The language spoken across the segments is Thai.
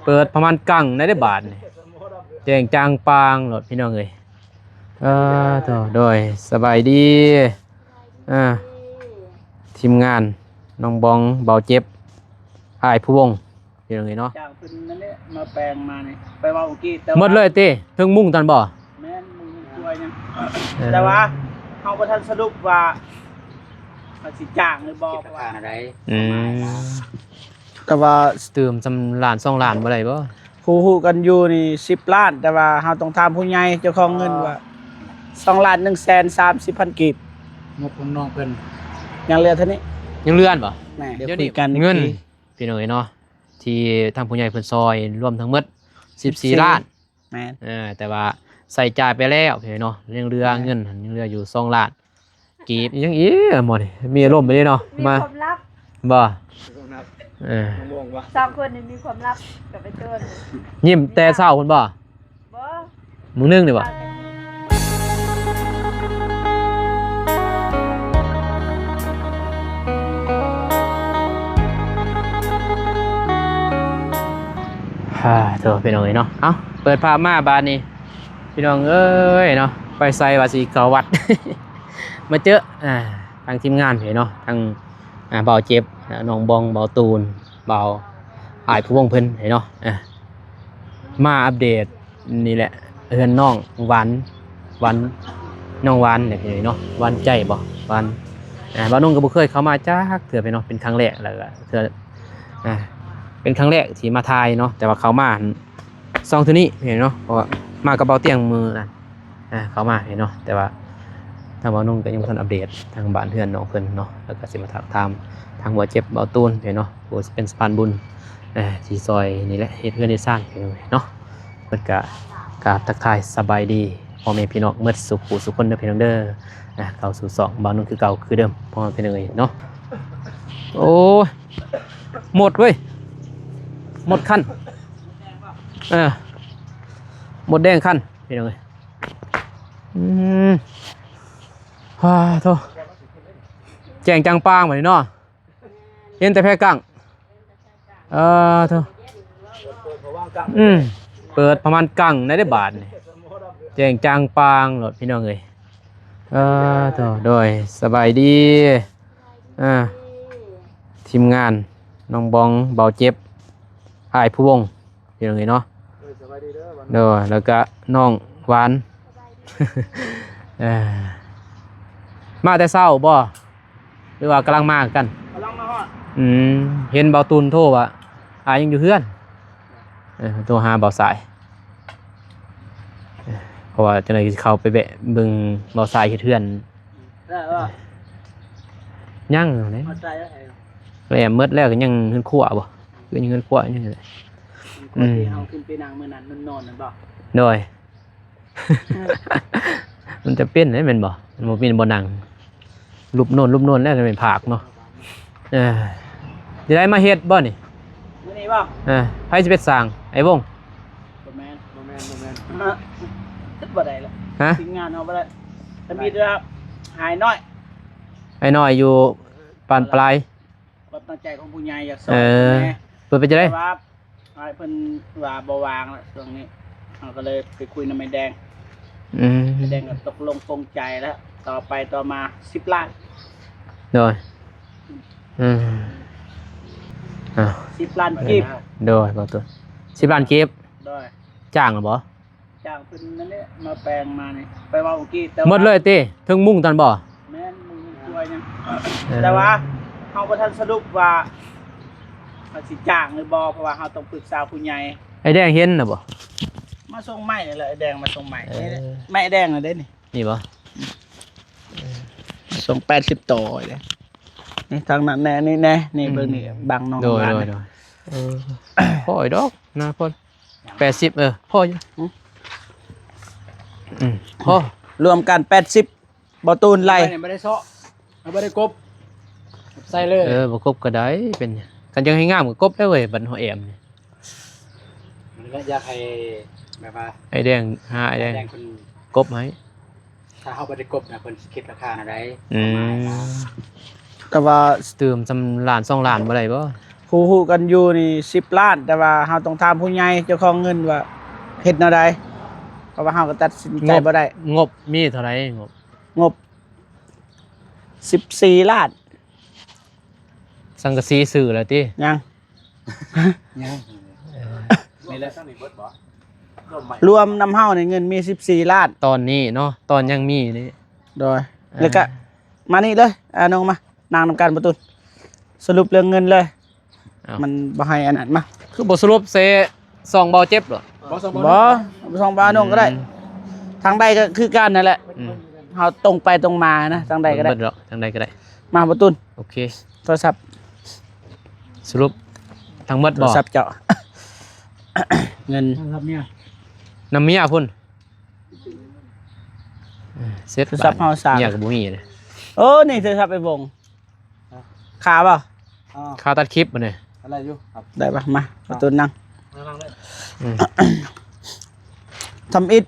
เปิดประมาณกังได้บาทนี่แจงจางปางรถพี่น้องเอ้ยต่อโดยสบายดีทีมงานน้องบองเบาเจ็บอ้ายผู้วงพี่น้องเอ้ยเนาะจากเป็นนั่นเนี่ยมาแปลงมาเนี่ยไปว่าเมื่อกี้หมดเลยเต้เพิ่งมุ่งตอนบ่แม่นมึงช่วยเนี่ยแต่ว่าเขาประทันสรุปว่าสิจ้างหรือบ่ว่าอะไรแต่ว่าเติมจำล้าน2 ล้านบ่ได้บ่คู่กันอยู่นี่10 ล้านแต่ว่าเราต้องถามผู้ใหญ่เจ้าของเงินว่า2,130,000 กีบงบของน้องเพิ่นยังเหลือเท่านี้ยังเลื่อนบ่เดี๋ยวนี้เงินพี่น้องเอ้ยเนาะที่ทางผู้ใหญ่เพิ่นซอยรวมทั้งหมด14 ล้านแม่นแต่ว่าใส่จ่ายไปแล้วพี่น้องเนาะยังเหลือเงินยังเหลืออยู่2 ล้านกีบยังอีหมดมีอารมณ์ไปเนาะมาความลับบ่2 คนนี่มีความลับกับไอ้ต้นยิ้มแต่เช้าคนบ่มึงนึงนี่บ่เถอะพี่น้องเอ้ยเนาะเอ้าเปิดภาพมาบานนี้พี่น้องเอ้ยเนาะไปใส่ว่าสิเข้าวัด มาเจอทางทีมงานเนาะทางเบาเจ็บน้องบองเบาตูนเบาอ้ายผู้วงเพิ่นเนาะมาอัปเดตนี่แหละเฮือนน้องวันน้องวันเนี่ยเนาะวันใจบ่วันบ้านน้องก็บ่เคยเข้ามาจักเถื่อไปเนาะเป็นครั้งแรกแล้วก็เถื่อเป็นครั้งแรกที่มาถ่ายเนาะแต่ว่าเขามาซ่องตัวนี้เนาะเพราะว่ามากับเบาเตียงมือนั่นเขามาเนาะแต่ว่าทางบ้านน้องก็ยังบ่ทันอัปเดตทางบ้านเฮือนน้องเพิ่นเนาะแล้วก็สิมาถามทางหัวเจ็บเบาตูนเนาะผู้เป็นสะพานบุญที่ซอยนี่แหละเฮ็ดเพื่อนได้สร้างเนาะเพิ่นก็กราบทักทายสบายดีพ่อแม่พี่น้องเมื่อสุขผู้สุขคนเด้อพี่น้องเด้อเข้าสู่2บ้านนู้นคือเก่าคือเดิมพ่อแม่พี่น้องเนาะโอ้หมดเว้ยหมดคันหมดแดงคันพี่น้องเอ้ยโธ่แจงจังปางบัดนี้เนาะเห็นแต่แพ้กังเถอะเปิดประมาณกังได้บาทนี่แจงจางปางรถพี่น้องเอ้ยเถอะโดยสบายดีทีมงานน้องบองเบาเจ็บอ้ายผู้วงพี่น้องเอ้ยเนาะโดยแล้วก็น้องหวาน มาแต่เช้าบ่หรือว่ากำลังมากันเห็นเบาตูนโทรว่ายังอยู่เฮือนโทรหาเบาสายเพราะว่าจะเลยเข้าไปแบะเบิ่งเบาสายเฮ็ดเฮือนยังเลยแหลมมืดแล้วก็ยังเฮือนขั่วบ่คือยังเฮือนขั่วอยู่นี่แหละเอาขึ้นไปนั่งมื้อนั้นนอนนั่นบ่โดย มันจะเป็นได้แม่นบ่มันบ่เป็นบ่นั่งรูปโน่นแล้วจะเป็นผากเนาะจะได้มาเฮ็ดบ่นี่มื้อนี้บ่ไผสิเป็นสร้างไอ้วงบ่แม่นบ่ได้ละทีมงานเฮาบ่ได้แต่มีเด้อครับหายน้อยไอ้น้อยอยู่ปานปลายความตั้งใจของผู้ใหญ่อยากสอนแม่เพิ่นไปจะได้ว่าเพิ่นว่าบ่วางแล้วช่วงนี้เฮาก็เลยไปคุยนำแม่แดงแม่แดงก็ตกลงปรงใจแล้วต่อไปต่อมา10 ล้านโดย10 ล้านกีบโดยบ่ตัว10 ล้านกีบโดยจ้างหรือบ่จ้างเพิ่นนั่นแหละมาแปลงมานี่ไปว่าเมื่อกี้แต่หมดเลยเต้ถึงมุ่งตอนบ่แม่นมึงช่วยยังแต่ว่าเฮาบ่ทันสรุปว่าสิจ้างหรือบ่เพราะว่าเฮาต้องปรึกษาผู้ใหญ่ไอ้แดงเห็นน่ะบ่มาส่งไม้นี่แหละไอ้แดงมาส่งไม้ไม้แดงน่ะเด้นี่บ่ส่ง80ต่อเลยนี่ทางนั้นแน่นี่แน่นี่เบิ่งนี่บังน้องโดยพ่อไอ้ดอกนะพ่อ80พ่ออยู่พ่อรวมกัน80บ่ตูนไล่บ่ได้เซาะบ่ได้กบใส่เลยบ่กบก็ได้เป็นกันจังให้งามก็กบได้เว้ยบัดเฮาแอมนี่มันก็อยากให้แบบว่าไอ้แดงไอ้แดงเพิ่นกบไหมถ้าเฮาบ่ได้กบน่ะเพิ่นสิคิดราคาเท่าใดก็ว่าเติมจำล้าน2 ล้านบ่ได้บ่ค ผู้ฮู้กันอยู่นี่10 ล้าน แต่ว่าเฮาต้องถามผู้ใหญ่เจ้าของเงินว่าเฮ็ดแนวใดเพราะว่าเฮาก็ตัดสินใจบ่ได้ งบมีเท่าไหร่งบ งบ14 ล้าน สังกะสีซื้อแล้วติ ยัง ยังนี่แหละต้องมีเบิดบ่ร่มใหม่ รวมนำเฮานี่เงินมี14 ล้าน ตอนนี้เนาะตอนยังมีนี่ โดยแล้วก็มานี่เลยน้องมานางนำการประตูสรุปเรื่องเงินเลย เอ้า มันบ่ให้อันนั้นมา คือบทสรุปเซซองเบาเจ็บเหรอ บ่สม บ่ส่งบาน้องก็ได้ ทางใดก็คือกันนั่นแหละ อืม เฮาตรงไปตรงมานะทางใดก็ได้ เบิดเหรอทางใดก็ได้ มาประตู โอเค โทรศัพท์ สรุปทั้งหมด โท บ่ รศัพท์เจาะ เงิน ครับเนี่ย น้ำเมียพุ่นเซ็ต โทรศัพท์เฮาสาม เมียกับบุมีเลย โอ้นี่โทรศัพท์ไปวงขาเปล่า อ๋อ ข้าวตัดคลิปมาเนี่ย อะไรอยู่ครับ ได้ปะมาประตูนั่ง นั่งเลย ทำอิฐ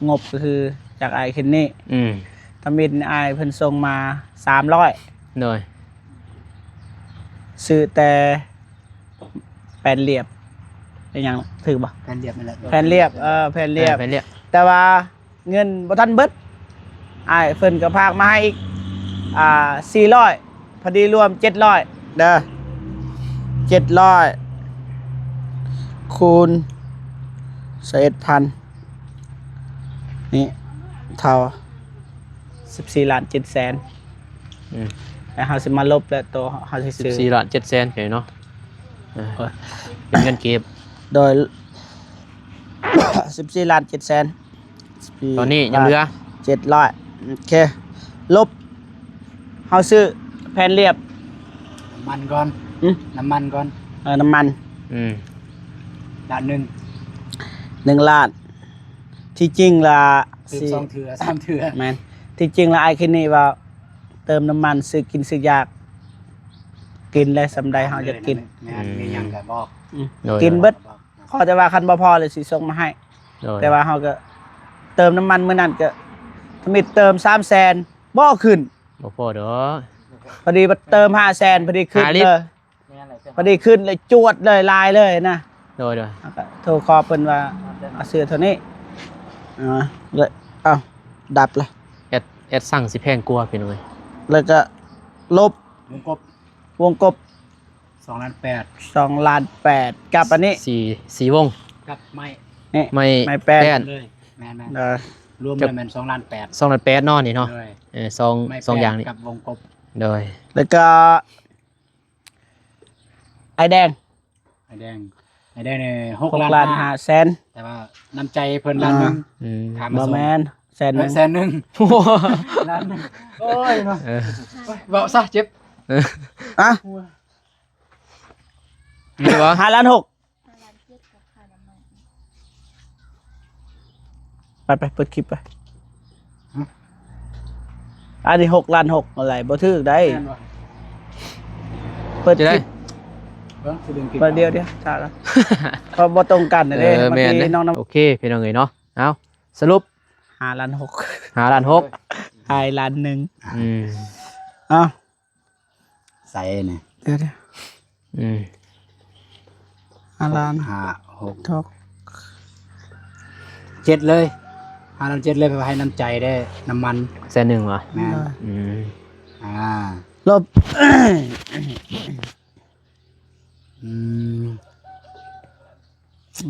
งบก็คือจากไอเคนนี่ อืม ทำอิฐไอเพิ่นส่งมา300 หน่อย ซื้อแต่แผ่นเรียบเป็นหยังถือบ่ แผ่นเรียบนี่แหละ แผ่นเรียบแผ่นเรียบ ไปเรียบ แต่ว่าเงินบ่ทันเบิดไอเพิ่นก็พากมาให้อีก400พอดีรวม700เด้อ700คูณ11,000นี่เท่า14ล้าน7แสน อืม แล้วเฮาสิมาลบแล้วตัวเฮาสิซื้อ 14 ล้าน 7 แสนเนาะเป็นเงินเก็บ โดย 14ล้าน7แสน ตอนนี้ยังเหลือ 700โอเคลบเฮาซื้อแผ่นเรียบ น้ำมันก่อน อืม น้ำมันก่อน น้ำมัน อืม ด้านหนึ่ง 1 ล้าน ที่จริงล่ะ ซื้อสองเถื่อสามเถื่อ แม่นที่จริงล่ะไอ้คิดนี่ว่า เติมน้ำมันซื้อกินซื้อยาก กินเลยสำใดเฮาจะกิน งานมีหยังก็บอก โดย กินเบิดขอแต่ว่าคันบ่พอเลยสิส่งมาให้ โดย แต่ว่าเฮาก็เติมน้ำมันมื้อนั้นก็ทมิดเติม3แสนบ่ขึ้น บ่พอดอก พอดีมาเติม5แสนพอดีขึ้น 5ลิต เล ร ยพอดีขึ้นเลยจวดเลยลายเลยนะ โดย แล้วก็โทรขอเพิ่นว่าเอาซื้อเท่านี้เลยเอ้าดับเลย แอดสั่งสิแพงกว่าพี่น้อย แล้วก็ลบ วงกบ วงกบ2 ล้าน 2ล้าน8กับอันนี้ 4วง 8กับไม้ นี่ ไม่ ไม่แป้น แป้น เลยแม่น เออ ๆรวมเลยแม่น2 ล้าน 8 2ล้าน8เนาะนี่เนาะ เลย สอง ไม้ สอง แป้น อย่างนี้ กับวงกบ โดย แล้วก็ไอแดง ไอ้แดงเนี่ย6 6 ล้าน ล้าน 5 5แสน แต่ว่าน้ำใจเพิ่นล้านหนึง อืม ถาม บ่ มาส่ง แม่นแสนหนึง แสนหนึงล้านหนึงโอ้ยเนาะ เออ เว้าซะเจ็บ อ่ะ นี่วะ 5ล้าน6 5 ล้าน7กับค่าน้ำมัน ไปเปิดคลิปไปอันนี้6ล้าน6อะไรบ่ถูกได้ แม่นบ่ เปิด จะ ค ได้ ลิป เบิ่งสิดึงคลิป มาเดียวถ่ายแล้วเพราะบ่ตรงกันนะ เอ เด้ อ เมื่อ แม่น กี้ เด้ น้องน้ำ โอเคพี่น้องเอ้ยเนาะเอาสรุป 5ล้าน6 5ล้าน6 ไอล้าน1 อืม เอ้า ใส่นี่ เดี๋ยว อืม 5ล้าน 5 6 6 7เลย5ล้าน7เลยไปให้น้ำใจได้น้ำมัน แสนหนึ่งเหรอ แม่น อืม ลบ อืม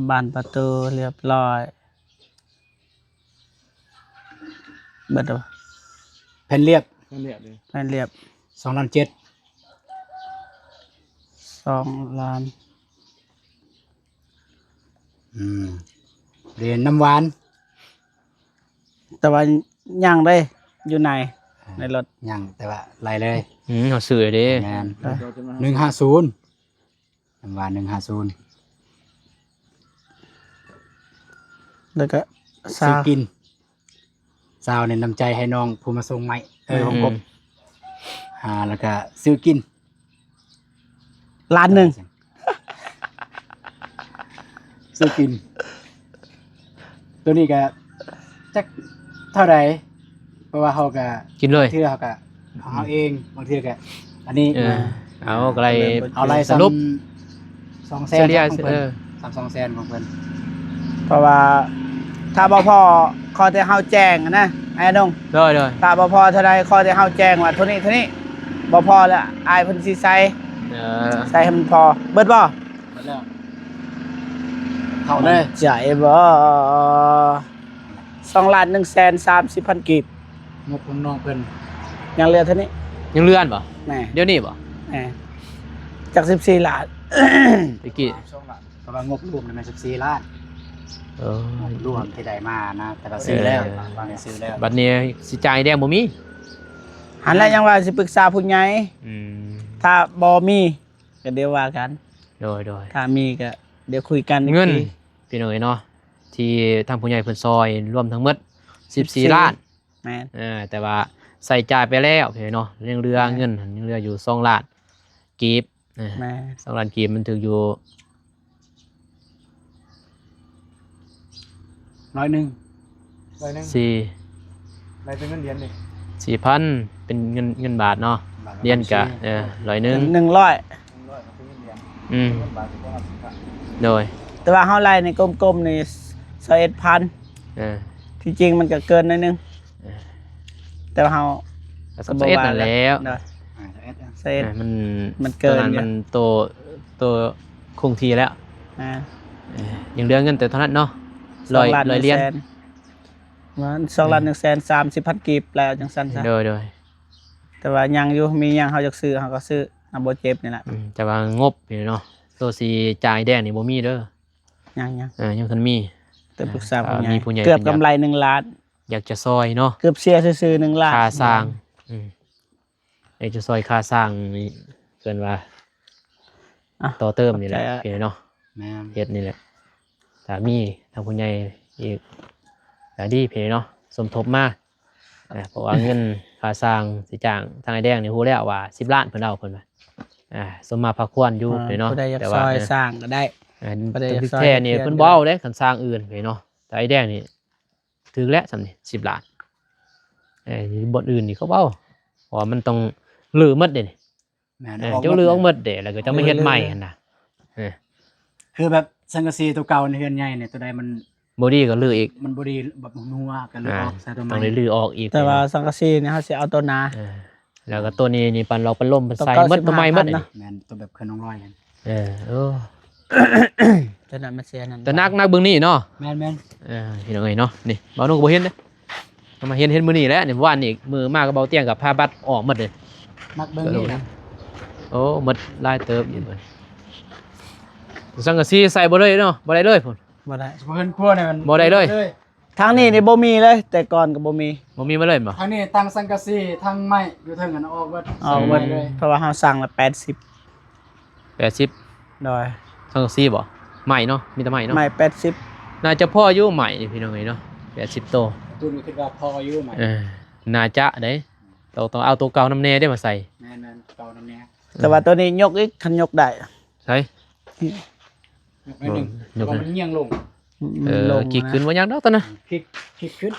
บานประตูเรียบร้อยเบิดแล้ว แผ่นเรียบ แผ่นเรียบ 2 ล้าน 7 2 ล้าน เหรียญน้ำหวาน แต่ว่าย่างได้อยู่ในรถ ยังแต่ว่าไล่เลย เอาสื่อเด้ แม่น เออ 150น้ำหวาน150 แล้วก็ ซื้อ ซา กินสาวเนี่ยน้ำใจให้น้องผู้มาส่งไม้ผมกบแล้วก็ซื้อกิน ล้านหนึ่ง ซื้อกิน ตัวนี้ก็จักเท่าไหร่เพราะว่าเขาก็ กินเลย เทื่อเขาก็เอาเองบางเทื่อก็อันนี้ เออ เอาก็เลย เอาไร สรุป 200,000 เฉลี่ย ของ เอ เพิ่น อ 200,000ของเพิ่น เพราะว่าถ้าบ่พอขอแต่เฮาแจ้งนะไอ้น้อง โดย ถ้าบ่พอเท่าใดขอแต่เฮาแจ้งว่าเท่านี้บ่พอแล้วอายเพิ่นสิใส่ เออ ใส่ให้มันพอเบิดบ่ หมดแล้วเข้าเลย ใจบ่2,130,000กีบ งบของน้องเพิ่น ยังเหลือเท่านี้ ยังเลื่อนบ่ แหน่ เดี๋ยวนี้บ่ แหน่จาก14ล้าน ตะกี้ เพราะว่างบรวมมัน14ล้าน เออง บรวมที่ได้มานะ แต่ว่าซื้อแล้วบางอย่างซื้อแล้ว บัดนี้สิจ่ายแดงบ่มี หันแล้วยังว่าสิปรึกษาผู้ใหญ่ อืม ถ้าบ่มีก็เดี๋ยวว่ากัน โดย ถ้ามีก็เดี๋ยวคุยกันอีก เงิน ที พี่น้องเอ้ยเนาะที่ทางผู้ใหญ่เพิ่นซอยรวมทั้งหมด14ล้าน แม่น แต่ว่าใส่จ่ายไปแล้วพี่น้องเนาะยังเหลือเงินยังเหลืออยู่2ล้านกีบแม่น 2ล้านกีบมันถึงอยู่ 100 4 ได้เป็นเงินเหรียญนี่ 4,000เป็นเงินบาทเนาะเรียนกะ100นึง 100 อืมโดย แต่ว่าเฮาไล่ในกลมๆนี่21,000 เออ ที่จริงมันก็เกินหนิดนึง เออ แต่ว่าเฮา ก็สเอ็ดนั่นแล้ว เนาะ เอส 21 มัน มันเกิน ตอ เยอะ มันโตคงทีแล้ว อ่า ยังเหลือเงินแต่เท่านั้นเนาะร้อยเหรียญ มัน2,130,000กีบแล้วจังซั่นซะ โดย แต่ว่ายังอยู่มียังเฮาอยากซื้อเฮาก็ซื้อเอาบ่เจ็บนี่แหละ แต่ว่างบนี่เนาะตัวสีจ่ายแดงนี่บ่มีเด้อ ยัง ยังคันมี แต่ปรึกษาผู้ใหญ่ มีผู้ใหญ่ เกือบ เป็น กำไร1ล้าน อยากจะซอยเนาะ เกือบเสียซื่อๆ1ล้าน ค่าสร้างอยากจะซอยค่าสร้างนี่เกินว่า อ่ะ ต่อเติมนี่แหละ เข้าใจ พี่เนาะ แม่น เฮ็ดนี่แหละถ้ามีทางผู้ใหญ่อีกก็ดีพี่เนาะสมทบมาเพราะว่าเงินค่าสร้างสิจ้างทางไอ้แดงนี่ฮู้แล้วว่า10ล้านเพิ่นเอาเพิ่นว่าสมมาพาควรอยู่พี่เนาะ ผู้ใดอยาก แต่ ซ ว่า อยสร้างก็ได้ บ่ได้อยาก ตึก ซอย แท้นี่ เพียง เพิ่น เดียว บ่เอาเด้คันสร้างอื่นพี่เนาะแต่ไอ้แดงนี่ถึงแล้วซำนี่10ล้านบ่อนอื่นนี่เขาเว้าเพราะว่ามันต้องลื้อหมดเด้นี่ แม่น เจ้าลื้อออกหมดเด้แล้วก็จะมาเฮ็ดใหม่หั่นน่ะ คือแบบสังกะสีตัวเก่าในเฮือนใหญ่เนี่ยตัวใดมัน บ่ดีก็ลื้ออีก มันบ่ดีแบบนัวกันเลยออกใส่ตัวใหม่ ต้องได้ลื้อออกอีก แต่ว่าสังกะสีเนี่ยเฮาสิเอาตัวหนา แล้วก็ตัวนี้นี่ปันเราปันล่มปัน ตัว ใส่ เก้า หมด สิบ ตัวใหม่หมด 5,000 อัน เนาะ นี้ แม่นตัวแบบเคยน้องร้อยกัน โอ้ ตัวนั้นมันเสียนั่น แต่นักเบิ่งนี่เนาะ แม่นแม่น พี่น้องเอ้ยเนาะนี่บ่าวนุ่งก็บ่เห็นเด้เอามาเห็นมื้อนี้แหล้วนี่เมื่อวานนี่มือมาก็เบาเตียงกับพาบัตรออกหมดเลย มักเบิ่งนี่นะ โอ้หมดหลายเติบอยู่เบิ่นสังกะสีใส่บ่ได้เนาะบ่ได้เลยพุ่น บ่ได้ เพิ่นครัวเนี่ยมัน บ่ได้เลย ทางนี้นี่บ่มีเลย แต่ก่อนก็บ่มี บ่มีมาเลยบ่ ทางนี้ตั้งสังกะสีทางไม้อยู่เทิงกันออกเบิด เอาหมด เลย เพราะว่าเฮาสั่งละ80 80 โดย สังกะสีบ่ใหม่เนาะมีแต่ใหม่เนาะ ไม่80 น่าจะพออยู่ใหม่พี่น้องเอ้ยเนาะ80โต ตัวนี้คิดว่าพออยู่ไหม น่าจะเด้ต้องเอาตัวเก่านำแน่ได้มาใส่ แม่นๆเก่านำแน่ แต่ว่าตัวนี้ยกอีกคันยกได้ ใส่ ยกไว้หนึง ยก เพราะมันเงียงลง ลง คิกขึ้นว่ายังดอกตอนนะ พลิกขึ้น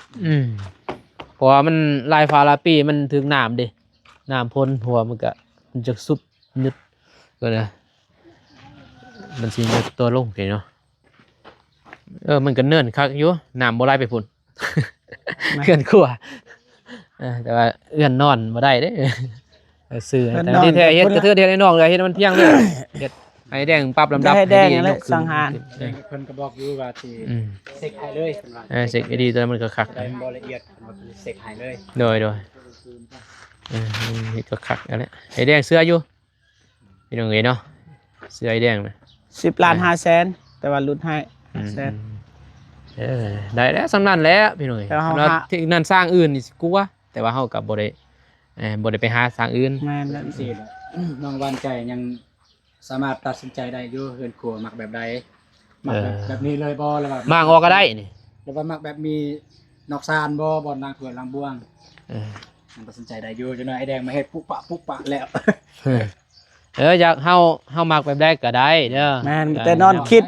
เพราะว่ามันลายฟ้าลาปีมันถึงน้ำเด้น้ำพ่นหัวมันก็มันจะซุบนึดก็นะมันสินึดตัวลงเนาะมันก็เนิ่นคักอยู่น้ำบ่ไหลไปพุ่นเอื้อนขั่วแต่ว่าเอื้อนนอนบ่ได้เด้ซื้อแต่ที่แท้เฮ็ดกระเทือนเฮ็ดให้น้องเลยเฮ็ดมันเที่ยงเลยเฮ็ดให้แดงปรับลำดับ ให้แดง ดี นั่นแหละ ยกขึ้น สังหาร เพิ่นก็บอกอยู่ว่าสิ อืม เซ็กให้เลยเพิ่นว่า เซ็กดีตัวนั้นมันก็คัก ได้บ่ละเอียดเพิ่นว่าเซ็กให้เลย โดยเฮ็ดก็คักแล้วแหละไอ้แดงเสื้ออยู่พี่น้องเอ้ยเนาะเสื้อไอ้แดงนะ 10ล้าน5แสนแต่ว่าลดให้5แสน ได้แล้วสำนันแล้วพี่น้องเอ้ย แต่เฮา สำหรับ หา ที่นั่นสร้างอื่นนี่สิกลัวแต่ว่าเฮากับบ่ได้ไปหาสร้างอื่น แม่นแล้ว จังซี่แหละน้องหวานใจยังสามารถตัดสินใจได้อยู่เฮือนครัวมักแบบใดมักแบบนี้เลยบ่แล้วแบบ มางออกก็ได้นี่ แล้วว่ามักแบบมีนอกซานบ่นางถ้วยลางบ้วง เออ มันตัดสินใจได้อยู่จังได๋ไอ้แดงมาเฮ็ดปุ๊บปะแล้ว อยากเฮามักแบบใดก็ได้เด้อ แม่นแต่นอนคิด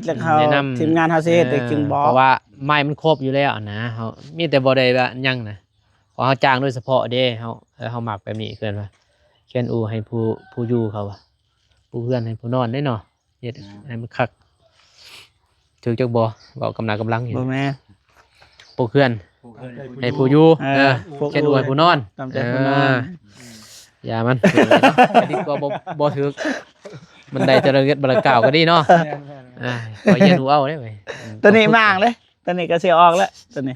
แล้วเขา แนะนำ ทีมงานเฮาสิเฮ็ดได้จึงบอก เพราะว่าไม้มันครบอยู่แล้วนะเฮามีแต่บ่ได้ว่าหยังนะเพราะเฮาจ้างโดยเฉพาะเด้เฮามักแบบนี้เกินว่า แคนอูให้ผู้อยู่เขาอะผู้เพื่อนให้ผู้นอนได้เนาะเฮ็ดให้มันคักถือจักบ่เว้ากำลังอยู่ บ่แม่น ผู้เพื่อน ให้ผู้อยู่แคนอูให้ผู้นอน ตามใจผู้นอน อย่ามันอันนี้ก็บ่ถึกมันได้แต่ละเอียดบรรกล่าวก็ดีเนาะขอเย็นหูเอาได้ไหม ตัวนี้มางเลยตัวนี้ก็สิออกแล้วตัวนี้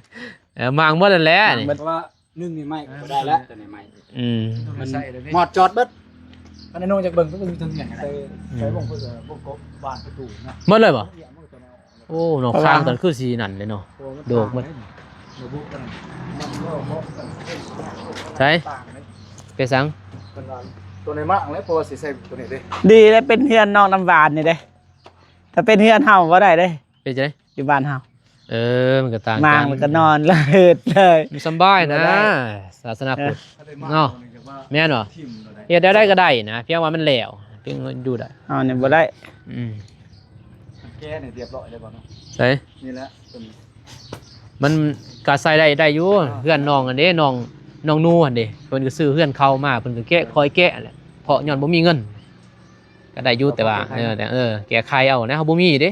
มางหมดแล้วแหละนี่ เพราะว่านึ่งนี่ไม่ก็ได้แล้วแต่ในไม่ มัน หมอดจอดเบิดอันนั้นนงจากเบิ่งก็มีทั้งอย่างใช้วงเพื่อพวกกบบ้านประตูนะ หมดเลยบ่โอ้หนอกข้างตอนคือสีนั่นเลยเนาะโดกหมดใช่ไปสัง ตัวในมากแล้วพอสิใส่ตัวนี้ดิ ดีได้เป็นเฮือนน้องน้ำหวานนี่เด้ถ้าเป็นเฮือนเฮาบ่ได้เด้ ไปใจ อยู่บ้านเฮา มันก็ต่าง มาง กัน แล้วก็นอนเลยเลย มันสบายนะศาสนาพุทธเนาะแม่นบ่เฮ็ดได้ก็ได้นะเพียงว่ามันแหลวเพียงดูได้ เอาเนี่ยบ่ได้ แก้เนี่ยเรียบร้อยเลยบ่เนาะ ใช่ นี่แหละตัวนี้ มันก็ใส่ได้อยู่เพื่อนน้องอันนี้น้องนูอันนี้เพิ่นก็ซื้อเพื่อนเขามาเพิ่นก็แกะคอยแกะแหละเพราะย้อนบ่มีเงินก็ได้อยู่แต่ว่าแกะไข่เอานะเฮาบ่มีเด้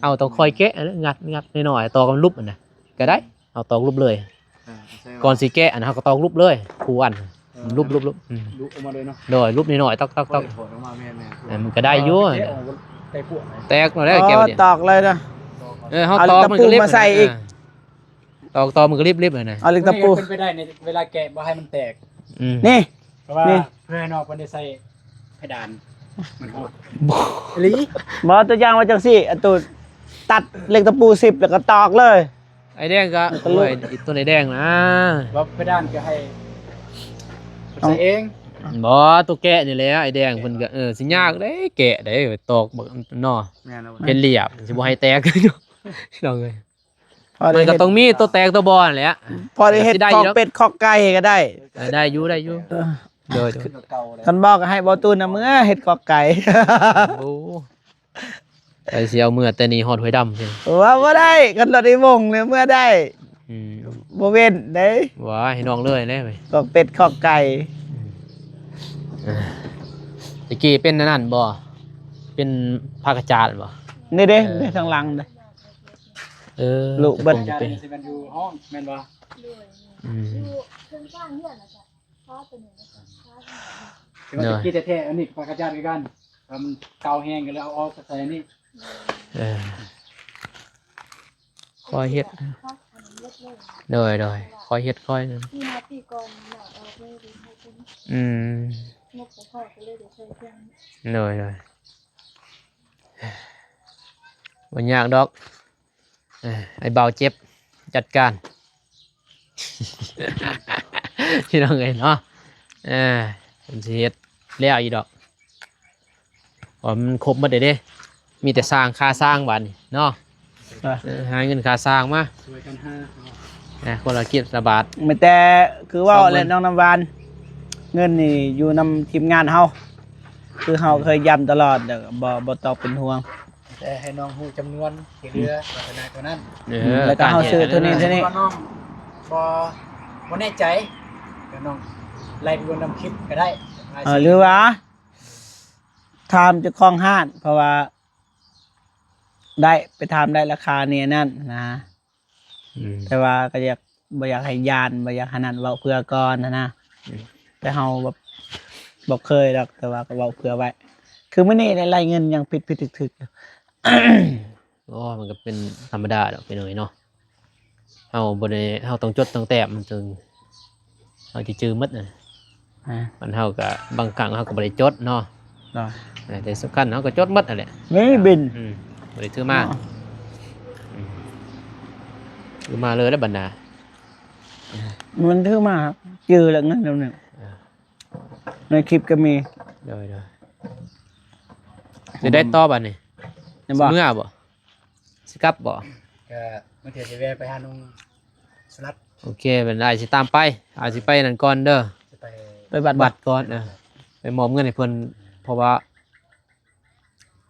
เอาต้องคอยแกะงัดน้อยๆตอกมันลุบอันน่ะก็ได้เอาตอกลุบเลยก่อนสิแกะอันเฮาก็ตอกลุบเลยคู่อันลุบลุกออกมาเลยเนาะ โดยลุบน้อยๆตอก ถอดออกมาแม่ มันก็ได้อยู่ ได้พวก แตกหน่อยแล้วแกะ อ๋อ บ่เนี่ย ตอกเลยนะ เฮาตอกมันก็รีบ เอาตะปูมาใส่อีก ตอกมันก็รีบๆเลยนะ เอาเหล็กตะปู เป็นไปได้ในเวลาแกะบ่ให้มันแตก นี่ เพราะว่า นี่ เพื่อนนอกมันได้ใส่เพดานมันโหดลี บ่ตัวอย่างว่าจังซี่อันตัวตัดเหล็กตะปู10แล้วก็ตอกเลย ไอ้แดงก็โอ้ยไอ้ตัวไอ้แดงนะ ว่าเพดานก็ให้ใส่เอง บ่ตัวแกะนี่แหละไอ้แดงเพิ่นก็สิยากเด้แกะได้ตอกบักเนาะ แม่นแล้ว เป็นเหลี่ยมสิบ่ให้แตกน้องเอ้ย พอ มั ได้ นก็ เฮ็ด ต้องมีตัวแตกตัวบอนั่นแหละ พอได้เฮ็ด สิได้ ข อ อยู่ ง แล้ว เป็ดของไก่ก็ได้ ได้อยู่โดย ขึ้นกับเก่าเลย ท่านบอกให้บ่ตูนน่ะเมื่อเฮ็ดของไก่ โอ้ไอ้สิเอาเมื่อแต่นี่ฮอดหวยดำซื่อ ว่าบ่ได้กันรถได้วงเนี่ยเมื่อได้ อืม บ่เว้นเด้ ว่าให้น้องเลยเลยเว้ย ของเป็ดของไก่ ตะกี้เป็นนั่นบ่เป็นภาคจารย์บ่ นี่เด้ได้ทางหลังเด้ ลูกเบิ้ล จานนี้สิมันอยู่ห้องแม่นบ่ ด้วย อืม อยู่เพิ่งสร้างเฮือนแล้วจ้ะฟ้าตัวนี้แล้วจ้ะฟ้าตัวนี้ สิมันตะกี้แท้ๆอันนี้ปากกาจานกันทำเกาแห้งกันแล้วเอาออกใส่อันนี้ เออคอยเฮ็ด ฟ้าอันนี้เล็กเลย โดยคอยเฮ็ดคอยนั่น ที่มาปีก่อนหน่อยเอาไปดูให้เป็น อืม งบของพ่อก็เลยเดี๋ยวใช้เครื่อง เลยวันยากดอกไอ้เบาเจ็บจัดการ พี่น้องไงเนาะผมสิเฮ็ดแล้วอีดอกว่ามันครบหมดเด้มีแต่สร้างค่าสร้างบัดนี้เนาะหาเงินค่าสร้างมา ช่วยกันห้า คนละกิจละบาท ไม่แต่คือว่า 20,000 แหละน้องน้ำหวานเงินนี่อยู่นำทีมงานเฮาคือเฮาเคยย้ำตลอดแต่บ่ตอกเป็นห่วง แต่ให้น้องฮู้จำนวนที่เหลือขนาดกว่านั้น แล้วก็เอาซื้อตัวนี้ เพราะว่าน้องบ่แน่ใจก็น้องไล่ไปบนนำคลิปก็ได้ หรือว่าทำเจะคล้าของห้าน เพราะว่า ได้ไปทำได้ราคาเนี่ยนั่นนะ แต่ว่าก็อยากบ่อยากให้ยานบ่อยากให้นั่นเว้าเพื่อก่อนนะแต่เฮาแบบบ่เคยดอกแต่ว่าก็เว้าเพื่อไว้ คือมื้อนี้ได้รายเงินยังผิดถึกๆอยู่ ก็มันก็เป็นธรรมดาดอกไปหน่อยเนาะเฮาบ่ได้เฮาต้องจดต้องแต้มมันจึงเฮาสิจื้อหมดน่ะ มันเฮาก็บางครั้งเฮาก็บ่ได้จดเนาะ ได้ แต่สำคัญเฮาก็จดหมดนั่นแหละ มีบิน บ่ได้ถือมาถือมาเลยแล้วบัดน่ะ มันถือมาครับจือแล้วเงินเดี๋ยวนี้ในคลิปก็มี เด้อสิได้ต่อบัดนี้ เห็นบ่ เมื่อบ่สิกลับบ่ ก็มาเที่ยวจะแวะไปหาน้องสลัด โอเคเป็นได้สิตามไปอาจสิไปนั่นก่อนเด้อ จะไป ไปบัตร บัตรก่อนไปมอบเงินให้เพิ่นเพราะว่า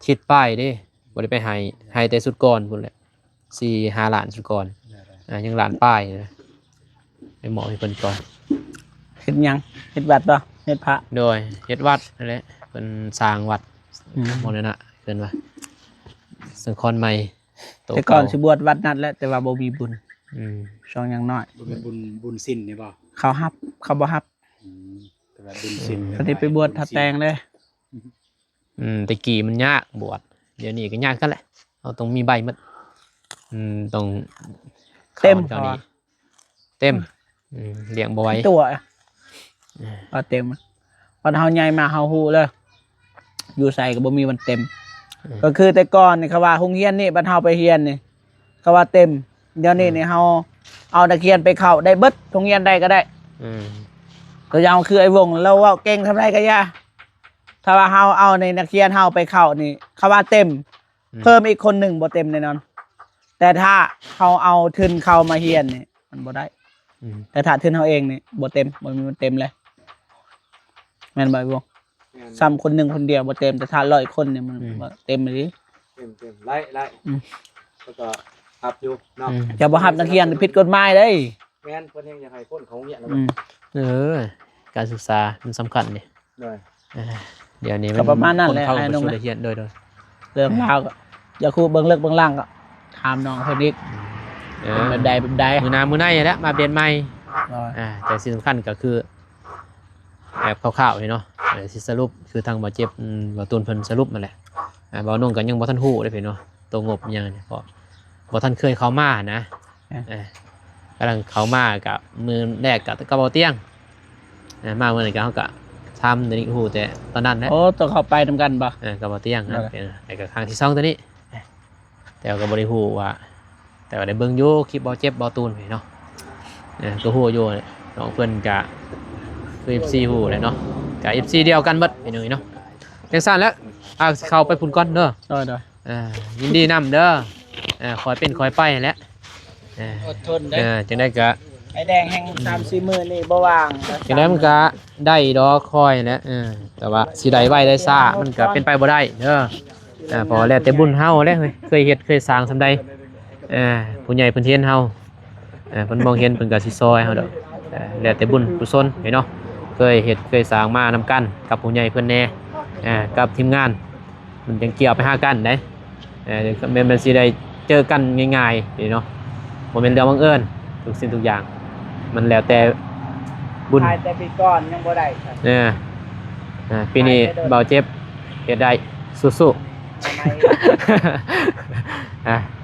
ชิดป้ายเด้บ่ได้ไปให้แต่สุดก่อนพุ่นแหละ4-5 ล้านสุดก่อนยังล้านป้ายนะไปมอบให้เพิ่นก่อน เฮ็ดหยังเฮ็ดบัตรบ่ เฮ็ดพระ โดยเฮ็ดวัดนั่นแหละเพิ่นสร้างวัด อืม มรณะเพิ่นว่าสังคอนใหม่โต แต่ก่อน เา สิบวชวัดนัดแหล้วแต่ว่าบ่มีบุญ อืม ช่องยังน้อย บุญเป็นบุญสิ้นนี่บ่ เขาฮับเขาบ่ฮับ อืมแต่ว่าบุญสิ้น ก็ได้ไปบวชทัดแตงเลย แต่กี้มันยากบวชเดี๋ยวนี้ก็ยากกันแหละเราต้องมีใบหมดต้องข้าเจ้านี้เต็มเลี้ยงบ่ไหว้ ตัวอะเอาเต็มวันเฮาใหญ่มาเฮาฮู้เลยอยู่ใส่ก็บ่มีวันเต็ม ก็คือแต่ก่อนนี่เขาว่าโรงเรียนนี่บัดเฮาไปเรียนนี่เขาว่าเต็มเดี๋ยวนี้นี่เฮาเอานักเรียนไปเข้าได้เบิดโรงเรียนใดก็ได้ อืม ก็ยาวคือไอ้วงเราเว่าเก่งทำไรก็ย่าถ้าว่าเฮาเอาในนักเรียนเฮาไปเข้านี่เขาว่าเต็ม เพิ่มอีกคนหนึ่งบ่เต็มแน่นอน แต่ถ้าเขาเอาทุนเข้ามาเรียนนี่มันบ่ได้ อืม แต่ถ้าทุนเฮาเองนี่บ่เต็มบ่มีมันเต็มเลยแม่นบ่ไอ้วงซ้ำคนหนึ่งคนเดียวบ่เต็มแต่ถ้า100คนเนี่ยมันบ่เต็มเลย เต็มไล่แล้วก็อับอยู่เนาะ จะบ่ฮับนักเรียนผิดกฎหมายเด้ย แม่นเพิ่นยังอยากให้คนเขาเนี่ยแล้ว อืม การศึกษามันสำคัญนี่ ด้วย เดี๋ยวนี้ ก็ประมาณนั้น คน แหละ เข้า ไอ้ ไป น้อง สู่ นะ ได้เรียนโดย เรื่องราวก็อย่าคูเบิ่งเลิกเบิ่งล่างก็ถามน้องเพิ่นอีก เอ เป็น อ แบบใดแบบใด มือหนามือในแล้วมาเปลี่ยนใหม่ อ๋อ แต่สิ่งสำคัญก็คือแอบข่าวๆนี่เนาะสิสรุปคือทางบ่เจ็บบ่ตูนเพิ่นสรุปมาแหละบ่นุ่งก็ยังบ่ทันฮู้ได้เพิ่นเนาะตัวงบอิหยังนี่เพราะบ่ทันเคยเข้ามานะกำลังเข้ามากับมือแรกกับบ่เตียงมาเมื่อนั้นก็เฮาก็ทำเดี๋ยวนี้ฮู้แต่ตอนนั้นนะ โอ้ต้องเข้าไปนำกันบ่ กับบ่เตียงนะ นั่นแหละ เป็นไอ้กับครั้งที่2ตัวนี้แต่ก็บ่ได้ฮู้ว่าแต่ว่าได้เบิ่งอยู่คลิปบ่เจ็บบ่ตูนเนาะก็ฮู้อยู่น้องเพิ่นก็คือ FC ฮู้แหละเนาะก็ FC เดียวกันเบิดพี่น้องเนาะจังซั่นแล้วสิเข้าไปพุ่นก่อนเด้อ โดย ยินดีนำเด้อคอยเป็นคอยไปแหละ อดทนได้ จังได้ก็ ไอ้แดงแห่ง3-4มื้อนี่บ่ว่าง จังได้มันก็ได้ดอกคอยแหล้วแต่ว่าสิได้ไว้ได้ซ่ามันก็เป็นไปบ่ได้เด้อพอแล้วแต่บุญเฮาแหละเฮ้ยเคยเฮ็ดเคยสร้างซำใดผู้ใหญ่เพิ่นเห็นเฮาเพิ่นมองเห็นเพิ่นก็สิซอยเฮาดอกแล้วแต่บุญกุศลเนาะเคยเฮ็ดเคยสร้างมานำกันกับผู้ใหญ่เพิ่นแน่กับทีมงานมันจังเกี่ยวไปหากันได้มันสิได้เจอกันง่ายๆเนาะบ่แม่นเรื่องบังเอิญทุกสิ่งทุกอย่าง มันแล้วแต่บุญ ถ่ายแต่ปีก่อนยังบ่ได้ครับ ปีนี้เบาเจ็บเฮ็ดได้สู้ๆ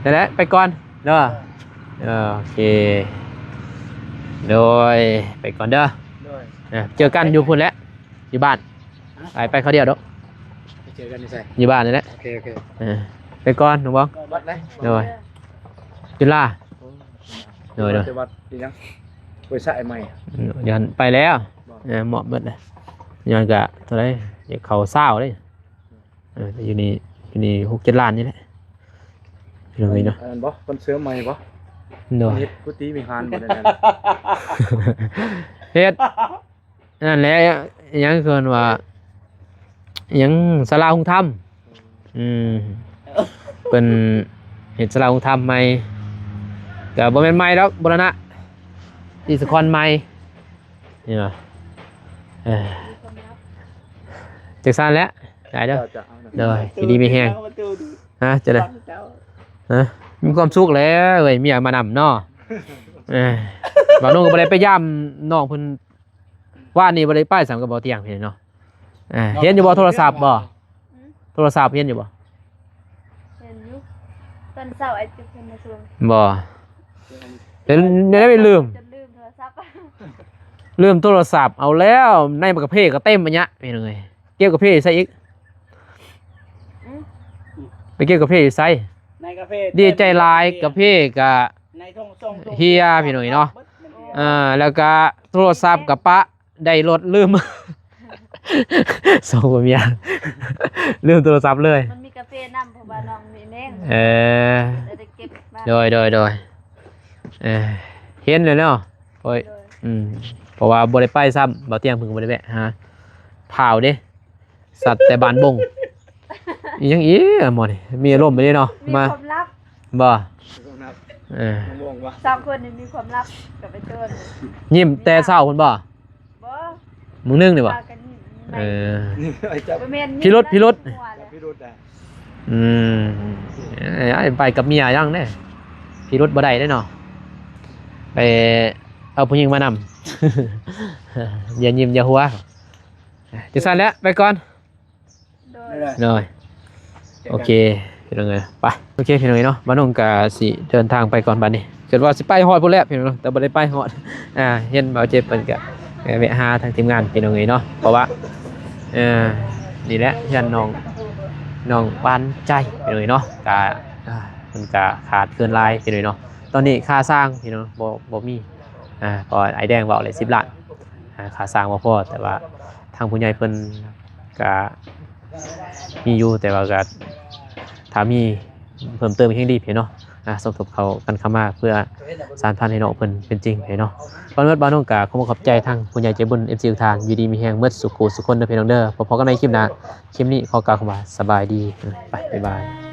นั่นแหละไปก่อนเด้อโอเคโดยไปก่อนเด้อเจอกันอยู่พุ่นแหล้วอยู่บ้านไปเขาเดียวเด้อ ไปเจอกันนี่ใส่ อยู่บ้านนี่แหละ โอเค ไปก่อนหนูบ้อง วัดเลย โดยจุฬาโดย จะวัดดีนะไปใส่ใหม่ ยันไปแล้วเหมาะหมดเลยยันกะเท่าไรอย่าเขาเศร้าเลยอยู่นี่6-7 ล้านนี่แหละพี่น้องเนาะ อันนั้นบ่คนเสื้อใหม่บ่ โดย เฮ็ดกุฏิมีคานบ่ได้นั่น เฮ็ดนั่นแหละยังเกินว่ายังศาลาหุงธรรมเป็นเฮ็ดศาลาหุงธรรมใหม่ก็บ่แม่นใหม่แล้วบูรณะอีสคอนใหม่นี่ว่าจักซั่นแล้วได้เด้อ จะเอานะ เด้อสิดีมีแฮงจะได้มีความสุขแล้วเอ้ยเมียมานำเนาะบ่าวนุ่งก็บ่ได้ไปย่ำน้องเพิ่นว่านี่บ่ได้ไปสามกับบ่เตียงเพิ่นเนาะเห็นอยู่บ่โทรศัพท์บ่โทรศัพท์เห็นอยู่บ่ เห็นอยู่ตอนเช้าไอ้จิ๊บเพิ่นมาชวน บ่เดี๋ยวได้ไปลืม จนลืมโทรศัพท์ ลืมโทรศัพท์เอาแล้วในบักกะเพก็เต็มอันเนี้ยพี่น้องเอ้ยเก็บกะเพใส่อีกไปเก็บกะเพใส่ ในกาแฟ ดีใจหลายกะเพกะ ในท่องส่ง เฮียพี่หน่อยเนาะ แล้วก็โทรศัพท์กับปะได้รถลืม สองคนเมียลืมโทรศัพท์เลย มันมีกาแฟน้ำเพราะว่าน้องมีแมง ได้เก็บมา โดยเห็นเลยเนาะโอ้ย โดย เพราะว่าบ่ได้ไปซ้ำบ่เตียงเพิ่งบ่ได้แวะฮะเผาเด้สัตว์แต่บานบงอีหยังอีหมอนี่มีอารมณ์ไปเด้เนาะ มี มา ความลับ บ่ นับ เออ ม่วงบ่ สองคนนี่มีความลับกับไปเจอ ยิ้มแต่เช้าพุ่นบ่ บ่ มึงนึ่งนี่บ่ พากันนี่ เออ ไอ้เจ้า บ่แม่น พิรุธ พี่รุดอ่ะ อืมไอ้ไปกับเมียยังเด้พี่รถบ่ได้เด้เนาะไปเอาผู้หญิงมานำ อย่ายิ้มอย่าหัวจะสั่นแล้วไปก่อน โดย หน่อยโอเคพี่น้องเอ้ยไปโอเคพี่น้องเอ้ยเนาะบ้านนงกะสิเดินทางไปก่อนบัดนี้เกิดว่าสิไปฮอดพุ่นแล้วพี่น้องเนาะแต่บ่ได้ไปฮอดเห็นบ่าวเจ็บเพิ่นก็แวะหาทางทีมงานพี่น้องเอ้ยเนาะเพราะว่านี่แหละยันน้องปานใจพี่น้องเอ้ยเนาะกะมันก็ขาดเกินลายพี่น้องเอ้ยเนาะตอนนี้ค่าสร้างพี่น้องบ่มีพอไอ้แดงเว้าเลย10 ล้านค่าสร้างบ่พอแต่ว่าทางผู้ใหญ่เพิ่นก็มีอยู่แต่ว่าก็ถ้ามีเพิ่มเติมอีกยังดีพี่เนาะสมทบเขากันเข้ามาเพื่อสานพันธุ์ให้น้องเพิ่นเป็นจริงพี่เนาะก่อนอื่นบ้านน้องก็ขอขอบใจทางผู้ใหญ่ใจบุญ FC ทุกทางอยู่ดีมีแฮงเบิดสุขสุขคนเด้อพี่น้องเด้อพบกันในคลิปหน้าคลิปนี้ขอกล่าวคำว่าสบายดีไปบ๊ายบาย